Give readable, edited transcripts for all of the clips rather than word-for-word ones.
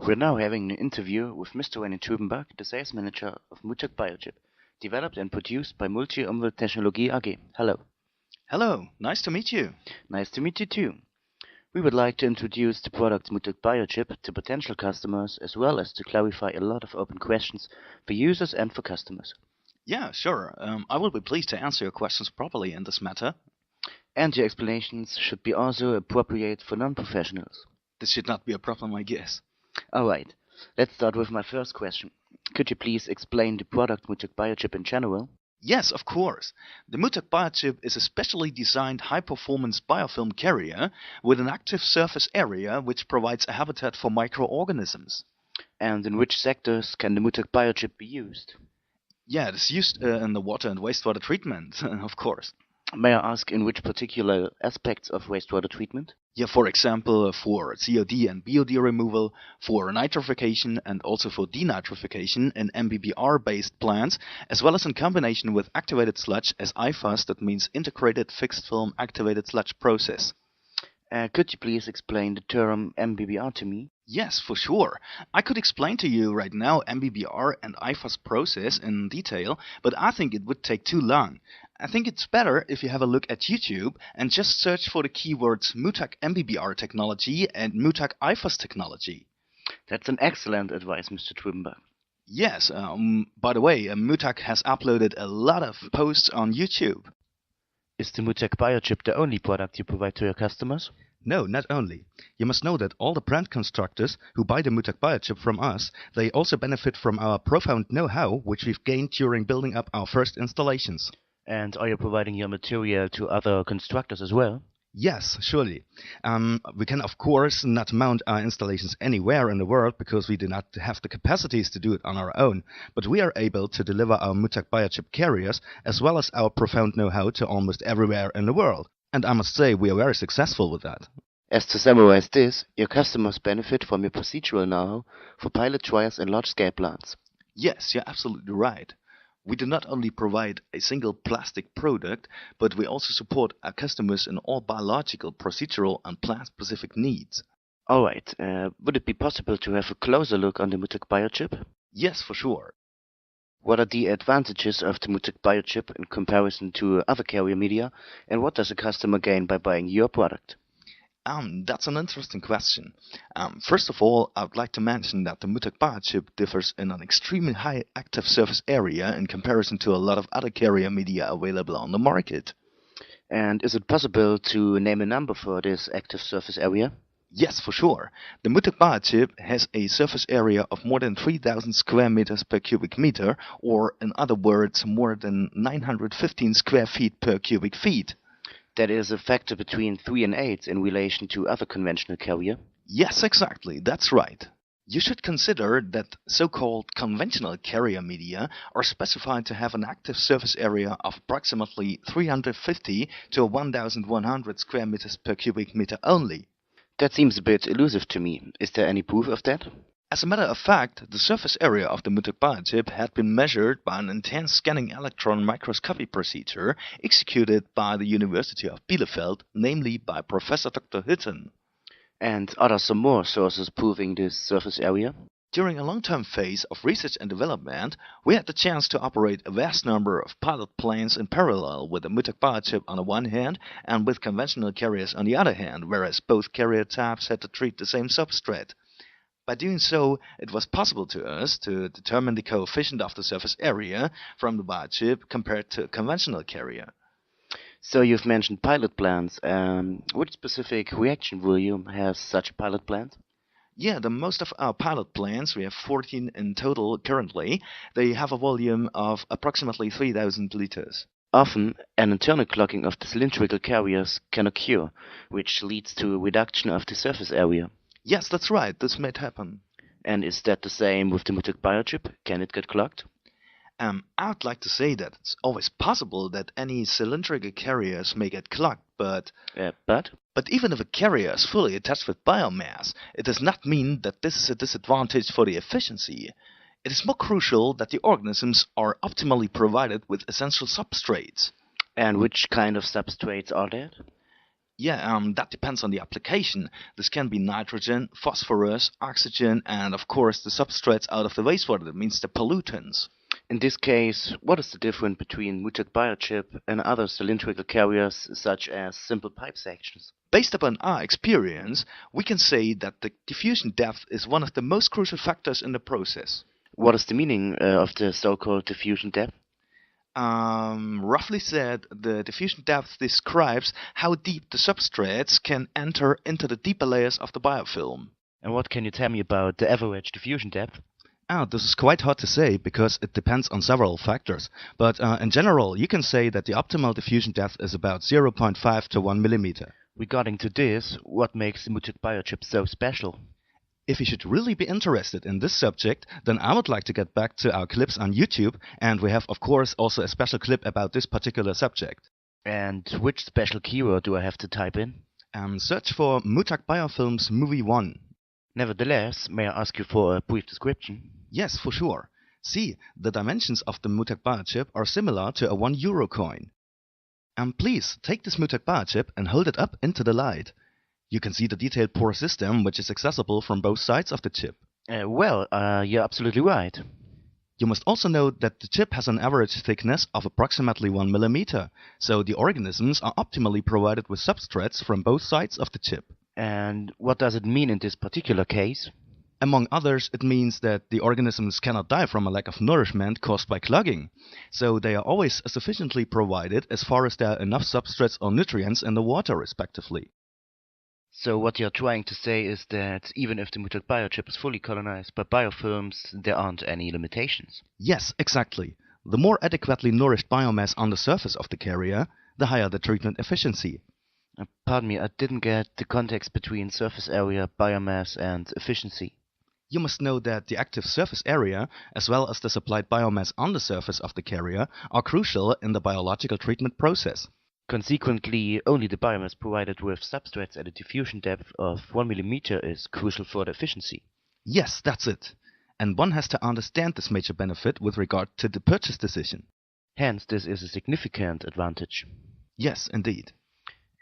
We're now having an interview with Mr. René Tubenbach, the sales manager of Mutag BioChip, developed and produced by Multi-Umwelttechnologie AG. Hello. Hello, nice to meet you. Nice to meet you too. We would like to introduce the product Mutag BioChip to potential customers, as well as to clarify a lot of open questions for users and for customers. Yeah, sure. I will be pleased to answer your questions properly in this matter. And your explanations should be also appropriate for non-professionals. This should not be a problem, I guess. Alright, let's start with my first question. Could you please explain the product Mutag BioChip in general? Yes, of course. The Mutag BioChip is a specially designed high-performance biofilm carrier with an active surface area which provides a habitat for microorganisms. And in which sectors can the Mutag BioChip be used? Yeah, it is used in the water and wastewater treatment, of course. May I ask in which particular aspects of wastewater treatment? Yeah, for example, for COD and BOD removal, for nitrification and also for denitrification in MBBR-based plants, as well as in combination with activated sludge as IFAS, that means integrated fixed film activated sludge process. Could you please explain the term MBBR to me? Yes, for sure. I could explain to you right now MBBR and IFAS process in detail, but I think it would take too long. I think it's better if you have a look at YouTube and just search for the keywords Mutag MBBR technology and Mutag IFAS technology. That's an excellent advice, Mr. Tubenbach. Yes, by the way, Mutag has uploaded a lot of posts on YouTube. Is the Mutag BioChip the only product you provide to your customers? No, not only. You must know that all the brand constructors who buy the Mutag BioChip from us, they also benefit from our profound know-how which we've gained during building up our first installations. And are you providing your material to other constructors as well? Yes, surely. We can of course not mount our installations anywhere in the world because we do not have the capacities to do it on our own, but we are able to deliver our Mutag BioChip carriers as well as our profound know-how to almost everywhere in the world. And I must say we are very successful with that. As to summarize this, your customers benefit from your procedural know-how for pilot trials in large-scale plants. Yes, you're absolutely right. We do not only provide a single plastic product, but we also support our customers in all biological, procedural and plant-specific needs. Alright, would it be possible to have a closer look on the Mutag BioChip? Yes, for sure. What are the advantages of the Mutag BioChip in comparison to other carrier media, and what does a customer gain by buying your product? That's an interesting question. First of all, I would like to mention that the Mutag BioChip differs in an extremely high active surface area in comparison to a lot of other carrier media available on the market. And is it possible to name a number for this active surface area? Yes, for sure. The Mutag BioChip has a surface area of more than 3,000 square meters per cubic meter, or in other words, more than 915 square feet per cubic feet. That is a factor between 3 and 8 in relation to other conventional carrier? Yes, exactly, that's right. You should consider that so-called conventional carrier media are specified to have an active surface area of approximately 350 to 1,100 square meters per cubic meter only. That seems a bit elusive to me. Is there any proof of that? As a matter of fact, the surface area of the Mutag BioChip had been measured by an intense scanning electron microscopy procedure executed by the University of Bielefeld, namely by Professor Dr. Hütten. And are there some more sources proving this surface area? During a long-term phase of research and development, we had the chance to operate a vast number of pilot planes in parallel with the Mutag BioChip on the one hand and with conventional carriers on the other hand, whereas both carrier types had to treat the same substrate. By doing so, it was possible to us to determine the coefficient of the surface area from the BioChip compared to a conventional carrier. So you've mentioned pilot plants. Which specific reaction volume has such a pilot plant? Yeah, the most of our pilot plants, we have 14 in total currently, they have a volume of approximately 3,000 liters. Often, an internal clogging of the cylindrical carriers can occur, which leads to a reduction of the surface area. Yes, that's right, this might happen. And is that the same with the Mutag BioChip? Can it get clogged? I would like to say that it's always possible that any cylindrical carriers may get clogged, but even if a carrier is fully attached with biomass, it does not mean that this is a disadvantage for the efficiency. It is more crucial that the organisms are optimally provided with essential substrates. And which kind of substrates are that? Yeah, that depends on the application. This can be nitrogen, phosphorus, oxygen, and of course the substrates out of the wastewater. That means the pollutants. In this case, what is the difference between Mutag BioChip and other cylindrical carriers such as simple pipe sections? Based upon our experience, we can say that the diffusion depth is one of the most crucial factors in the process. What is the meaning of the so-called diffusion depth? Roughly said, the diffusion depth describes how deep the substrates can enter into the deeper layers of the biofilm. And what can you tell me about the average diffusion depth? This is quite hard to say because it depends on several factors. But in general, you can say that the optimal diffusion depth is about 0.5 to 1 millimeter. Regarding to this, what makes the Mutag BioChip so special? If you should really be interested in this subject, then I would like to get back to our clips on YouTube, and we have of course also a special clip about this particular subject. And which special keyword do I have to type in? Search for Mutag Biofilms Movie 1. Nevertheless, may I ask you for a brief description? Yes, for sure. See, the dimensions of the Mutag BioChip are similar to a €1 coin. Please take this Mutag BioChip and hold it up into the light. You can see the detailed pore system, which is accessible from both sides of the chip. You're absolutely right. You must also note that the chip has an average thickness of approximately 1 millimeter, so the organisms are optimally provided with substrates from both sides of the chip. And what does it mean in this particular case? Among others, it means that the organisms cannot die from a lack of nourishment caused by clogging, so they are always sufficiently provided as far as there are enough substrates or nutrients in the water, respectively. So what you're trying to say is that even if the Mutag BioChip is fully colonized by biofilms, there aren't any limitations. Yes, exactly. The more adequately nourished biomass on the surface of the carrier, the higher the treatment efficiency. Pardon me, I didn't get the context between surface area, biomass, and efficiency. You must know that the active surface area, as well as the supplied biomass on the surface of the carrier, are crucial in the biological treatment process. Consequently, only the biomass provided with substrates at a diffusion depth of 1 millimeter is crucial for the efficiency. Yes, that's it. And one has to understand this major benefit with regard to the purchase decision. Hence, this is a significant advantage. Yes, indeed.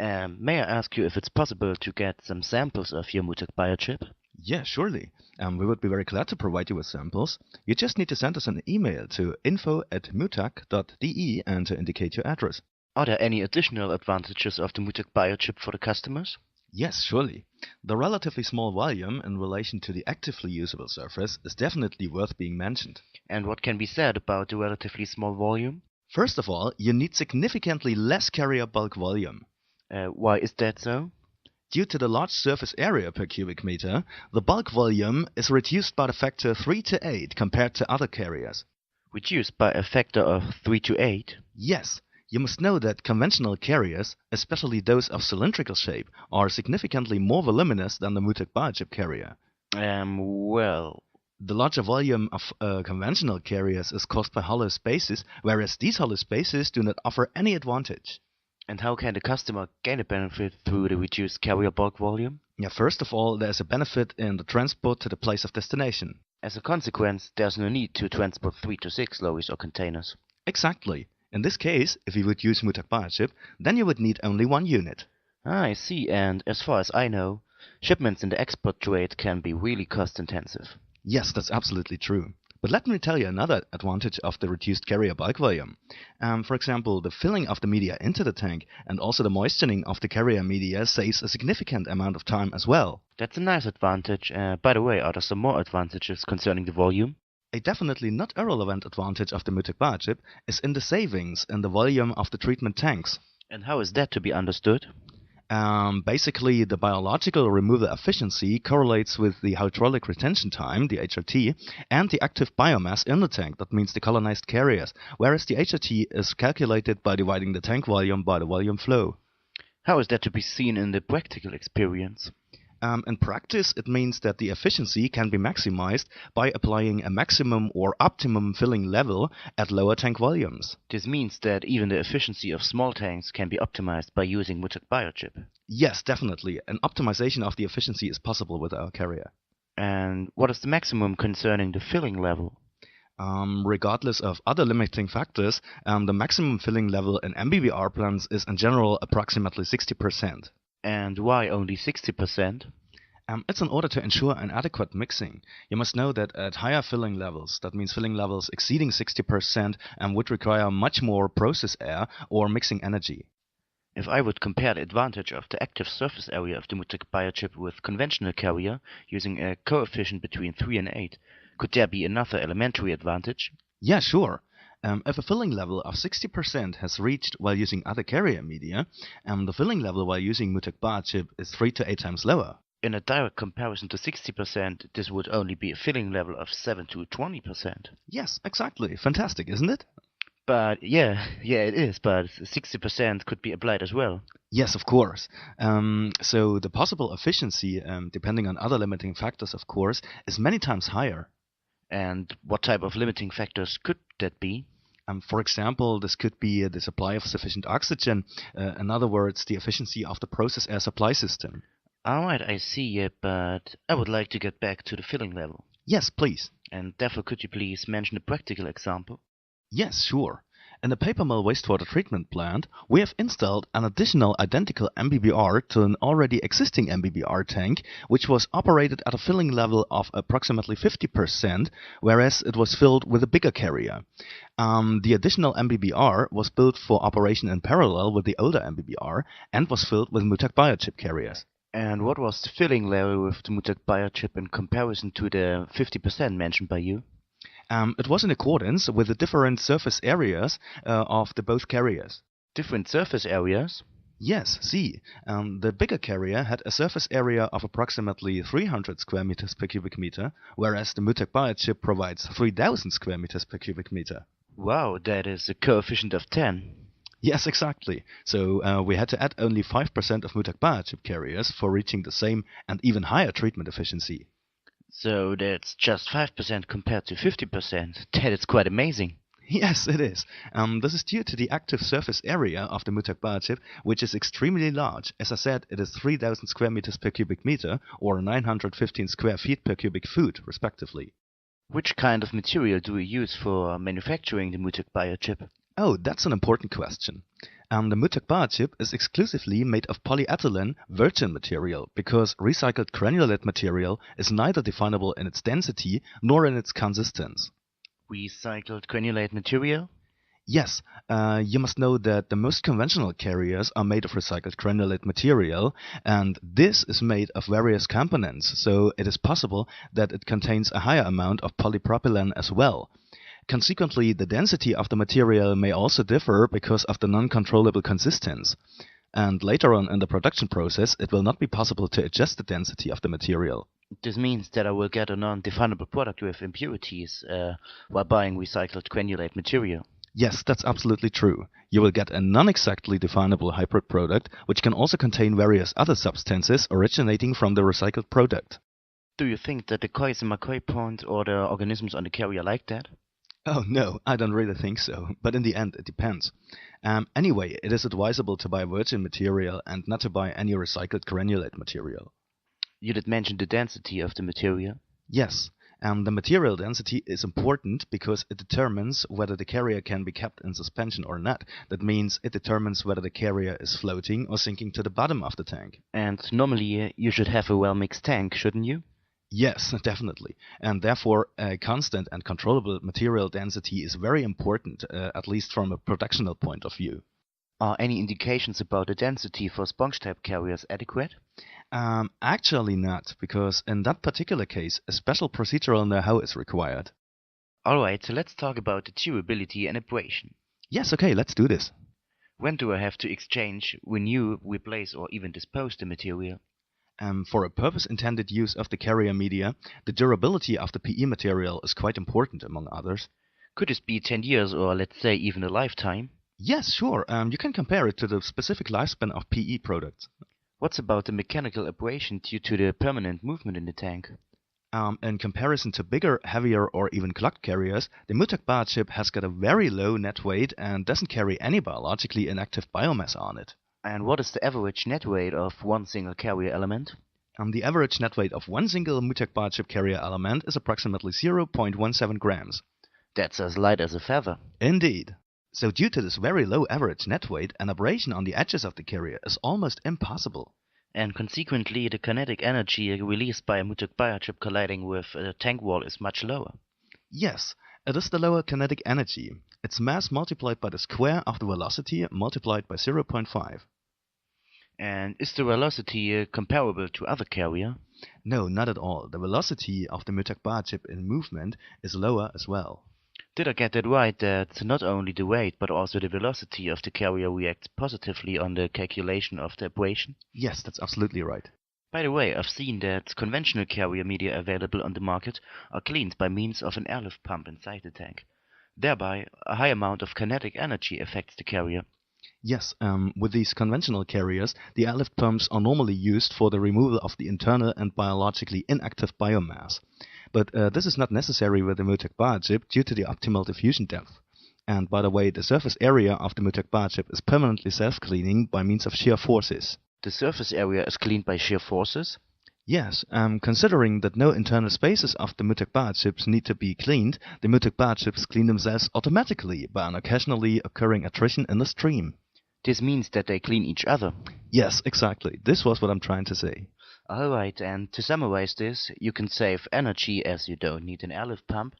May I ask you if it's possible to get some samples of your Mutag BioChip? Yeah, surely. We would be very glad to provide you with samples. You just need to send us an email to info@mutag.de and to indicate your address. Are there any additional advantages of the Mutag BioChip for the customers? Yes, surely. The relatively small volume in relation to the actively usable surface is definitely worth being mentioned. And what can be said about the relatively small volume? First of all, you need significantly less carrier bulk volume. Why is that so? Due to the large surface area per cubic meter, the bulk volume is reduced by the factor 3 to 8 compared to other carriers. Reduced by a factor of 3 to 8? Yes. You must know that conventional carriers, especially those of cylindrical shape, are significantly more voluminous than the Mutag BioChip carrier. The larger volume of conventional carriers is caused by hollow spaces, whereas these hollow spaces do not offer any advantage. And how can the customer gain a benefit through the reduced carrier bulk volume? Yeah, first of all, there is a benefit in the transport to the place of destination. As a consequence, there's no need to transport 3 to 6 lorries or containers. Exactly. In this case, if you would use Mutag BioChip, then you would need only one unit. I see, and as far as I know, shipments in the export trade can be really cost-intensive. Yes, that's absolutely true. But let me tell you another advantage of the reduced carrier bulk volume. For example, the filling of the media into the tank and also the moistening of the carrier media saves a significant amount of time as well. That's a nice advantage. By the way, are there some more advantages concerning the volume? A definitely not irrelevant advantage of the Mutag BioChip is in the savings in the volume of the treatment tanks. And how is that to be understood? Basically, the biological removal efficiency correlates with the hydraulic retention time, the HRT, and the active biomass in the tank, that means the colonized carriers, whereas the HRT is calculated by dividing the tank volume by the volume flow. How is that to be seen in the practical experience? In practice, it means that the efficiency can be maximized by applying a maximum or optimum filling level at lower tank volumes. This means that even the efficiency of small tanks can be optimized by using Mutag BioChip. Yes, definitely. An optimization of the efficiency is possible with our carrier. And what is the maximum concerning the filling level? Regardless of other limiting factors, the maximum filling level in MBBR plants is in general approximately 60%. And why only 60%? It's in order to ensure an adequate mixing. You must know that at higher filling levels, that means filling levels exceeding 60%, would require much more process air or mixing energy. If I would compare the advantage of the active surface area of the Mutag BioChip with conventional carrier using a coefficient between 3 and 8, could there be another elementary advantage? Yeah, sure. If a filling level of 60% has reached while using other carrier media, the filling level while using Mutag BioChip is 3 to 8 times lower. In a direct comparison to 60%, this would only be a filling level of 7 to 20%. Yes, exactly. Fantastic, isn't it? But yeah, it is, but 60% could be applied as well. Yes, of course. So the possible efficiency, depending on other limiting factors, of course, is many times higher. And what type of limiting factors could that be? For example, this could be the supply of sufficient oxygen, in other words, the efficiency of the process air supply system. Alright, I see it, but I would like to get back to the filling level. Yes, please. And therefore, could you please mention a practical example? Yes, sure. In the paper mill wastewater treatment plant, we have installed an additional identical MBBR to an already existing MBBR tank, which was operated at a filling level of approximately 50%, whereas it was filled with a bigger carrier. The additional MBBR was built for operation in parallel with the older MBBR and was filled with Mutag BioChip carriers. And what was the filling level with the Mutag BioChip in comparison to the 50% mentioned by you? It was in accordance with the different surface areas of the both carriers. Different surface areas? Yes, see, the bigger carrier had a surface area of approximately 300 square meters per cubic meter, whereas the Mutag BioChip provides 3,000 square meters per cubic meter. Wow, that is a coefficient of 10. Yes, exactly. So we had to add only 5% of Mutag BioChip carriers for reaching the same and even higher treatment efficiency. So that's just 5% compared to 50%. That is quite amazing. Yes, it is. This is due to the active surface area of the Mutag BioChip, which is extremely large. As I said, it is 3,000 square meters per cubic meter, or 915 square feet per cubic foot, respectively. Which kind of material do we use for manufacturing the Mutag BioChip? Oh, that's an important question. The Mutag BioChip is exclusively made of polyethylene virgin material because recycled granulate material is neither definable in its density nor in its consistence. Recycled granulate material? Yes, you must know that the most conventional carriers are made of recycled granulate material, and this is made of various components, so it is possible that it contains a higher amount of polypropylene as well. Consequently, the density of the material may also differ because of the non-controllable consistence. And later on in the production process, it will not be possible to adjust the density of the material. This means that I will get a non-definable product with impurities while buying recycled granulate material. Yes, that's absolutely true. You will get a non-exactly definable hybrid product, which can also contain various other substances originating from the recycled product. Do you think that the coys and McCoy point or the organisms on the carrier like that? Oh no, I don't really think so, but in the end it depends. Anyway, it is advisable to buy virgin material and not to buy any recycled granulate material. You did mention the density of the material. Yes, the material density is important because it determines whether the carrier can be kept in suspension or not. That means it determines whether the carrier is floating or sinking to the bottom of the tank. And normally you should have a well-mixed tank, shouldn't you? Yes, definitely. And therefore, a constant and controllable material density is very important, at least from a productional point of view. Are any indications about the density for sponge-type carriers adequate? Actually not, because in that particular case, a special procedural know-how is required. Alright, so let's talk about the durability and abrasion. Yes, okay, let's do this. When do I have to exchange, renew, replace, or even dispose the material? For a purpose-intended use of the carrier media, the durability of the PE material is quite important, among others. Could this be 10 years or let's say even a lifetime? Yes, sure. You can compare it to the specific lifespan of PE products. What's about the mechanical abrasion due to the permanent movement in the tank? In comparison to bigger, heavier, or even clogged carriers, the Mutag BioChip has got a very low net weight and doesn't carry any biologically inactive biomass on it. And what is the average net weight of one single carrier element? The average net weight of one single Mutag BioChip carrier element is approximately 0.17 grams. That's as light as a feather. Indeed. So due to this very low average net weight, an abrasion on the edges of the carrier is almost impossible. And consequently, the kinetic energy released by a Mutag BioChip colliding with a tank wall is much lower. Yes, it is the lower kinetic energy. Its mass multiplied by the square of the velocity multiplied by 0.5. And is the velocity comparable to other carrier? No, not at all. The velocity of the Mutag BioChip in movement is lower as well. Did I get that right, that not only the weight but also the velocity of the carrier reacts positively on the calculation of the equation? Yes, that's absolutely right. By the way, I've seen that conventional carrier media available on the market are cleaned by means of an airlift pump inside the tank. Thereby, a high amount of kinetic energy affects the carrier. Yes, with these conventional carriers, the airlift pumps are normally used for the removal of the internal and biologically inactive biomass. But this is not necessary with the Mutag BioChip due to the optimal diffusion depth. And by the way, the surface area of the Mutag BioChip is permanently self-cleaning by means of shear forces. The surface area is cleaned by shear forces? Yes, considering that no internal spaces of the Mutag BioChips need to be cleaned, the Mutag BioChips clean themselves automatically by an occasionally occurring attrition in the stream. This means that they clean each other. Yes, exactly. This was what I'm trying to say. Alright, and to summarize this, you can save energy as you don't need an airlift pump,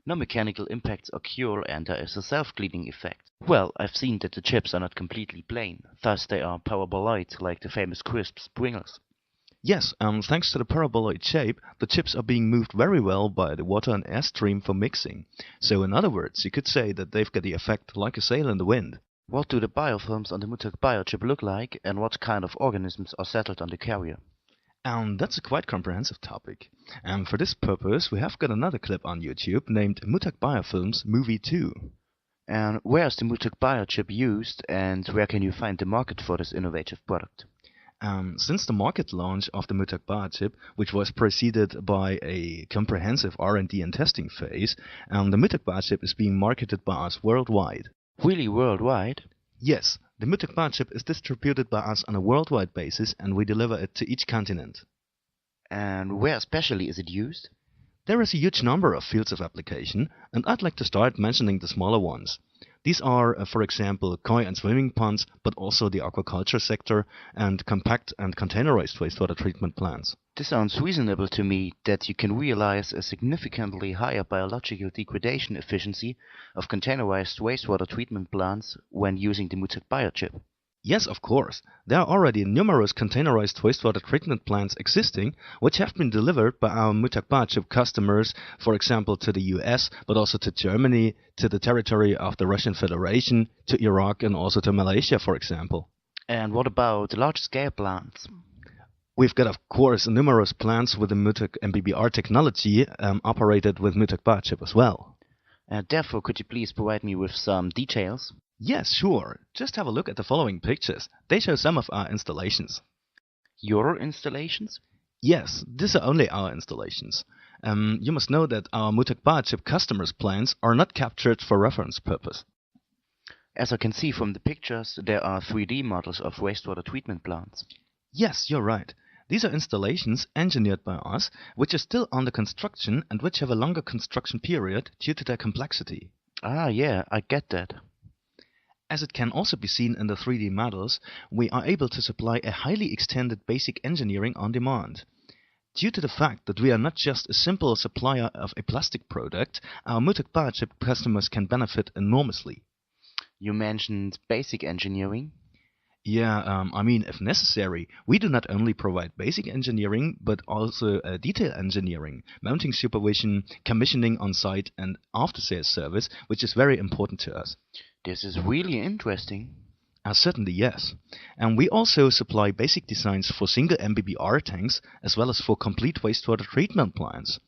no mechanical impacts occur, and there is a self-cleaning effect. Well, I've seen that the chips are not completely plain, thus they are paraboloid like the famous crisps Pringles. Yes, thanks to the paraboloid shape, the chips are being moved very well by the water and air stream for mixing. So in other words, you could say that they've got the effect like a sail in the wind. What do the biofilms on the Mutag BioChip look like, and what kind of organisms are settled on the carrier? That's a quite comprehensive topic. And for this purpose, we have got another clip on YouTube named Mutag Biofilms Movie 2. And where is the Mutag BioChip used, and where can you find the market for this innovative product? Since the market launch of the Mutag BioChip, which was preceded by a comprehensive R&D and testing phase, the Mutag BioChip is being marketed by us worldwide. Really worldwide? Yes, the Mutag BioChip is distributed by us on a worldwide basis, and we deliver it to each continent. And where especially is it used? There is a huge number of fields of application, and I'd like to start mentioning the smaller ones. These are, for example, koi and swimming ponds, but also the aquaculture sector, and compact and containerized wastewater treatment plants. This sounds reasonable to me, that you can realize a significantly higher biological degradation efficiency of containerized wastewater treatment plants when using the Mutag BioChip. Yes, of course. There are already numerous containerized wastewater treatment plants existing, which have been delivered by our Mutag BioChip customers, for example to the US, but also to Germany, to the territory of the Russian Federation, to Iraq, and also to Malaysia, for example. And what about large-scale plants? We've got, of course, numerous plants with the Mutag MBBR technology operated with Mutag BioChip as well. Therefore, could you please provide me with some details? Yes, sure. Just have a look at the following pictures. They show some of our installations. Your installations? Yes, these are only our installations. You must know that our Mutag BioChip customers' plans are not captured for reference purpose. As I can see from the pictures, there are 3D models of wastewater treatment plants. Yes, you're right. These are installations engineered by us, which are still under construction and which have a longer construction period due to their complexity. Ah, yeah, I get that. As it can also be seen in the 3D models, we are able to supply a highly extended basic engineering on demand. Due to the fact that we are not just a simple supplier of a plastic product, our Mutag BioChip customers can benefit enormously. You mentioned basic engineering? Yeah, I mean, if necessary, we do not only provide basic engineering, but also detail engineering, mounting supervision, commissioning on site, and after-sales service, which is very important to us. This is really interesting. Certainly, yes. And we also supply basic designs for single MBBR tanks, as well as for complete wastewater treatment plants.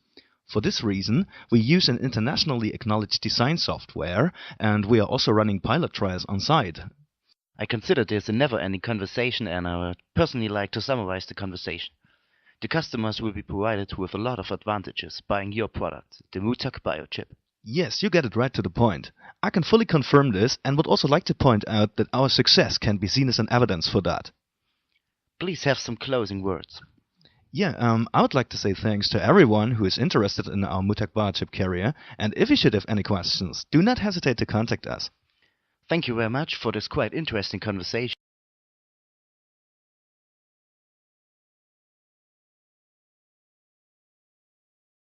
For this reason, we use an internationally acknowledged design software, and we are also running pilot trials on site. I consider this a never-ending conversation, and I would personally like to summarize the conversation. The customers will be provided with a lot of advantages buying your product, the Mutag BioChip. Yes, you get it right to the point. I can fully confirm this and would also like to point out that our success can be seen as an evidence for that. Please have some closing words. Yeah, I would like to say thanks to everyone who is interested in our Mutag BioChip carrier, and if you should have any questions, do not hesitate to contact us. Thank you very much for this quite interesting conversation.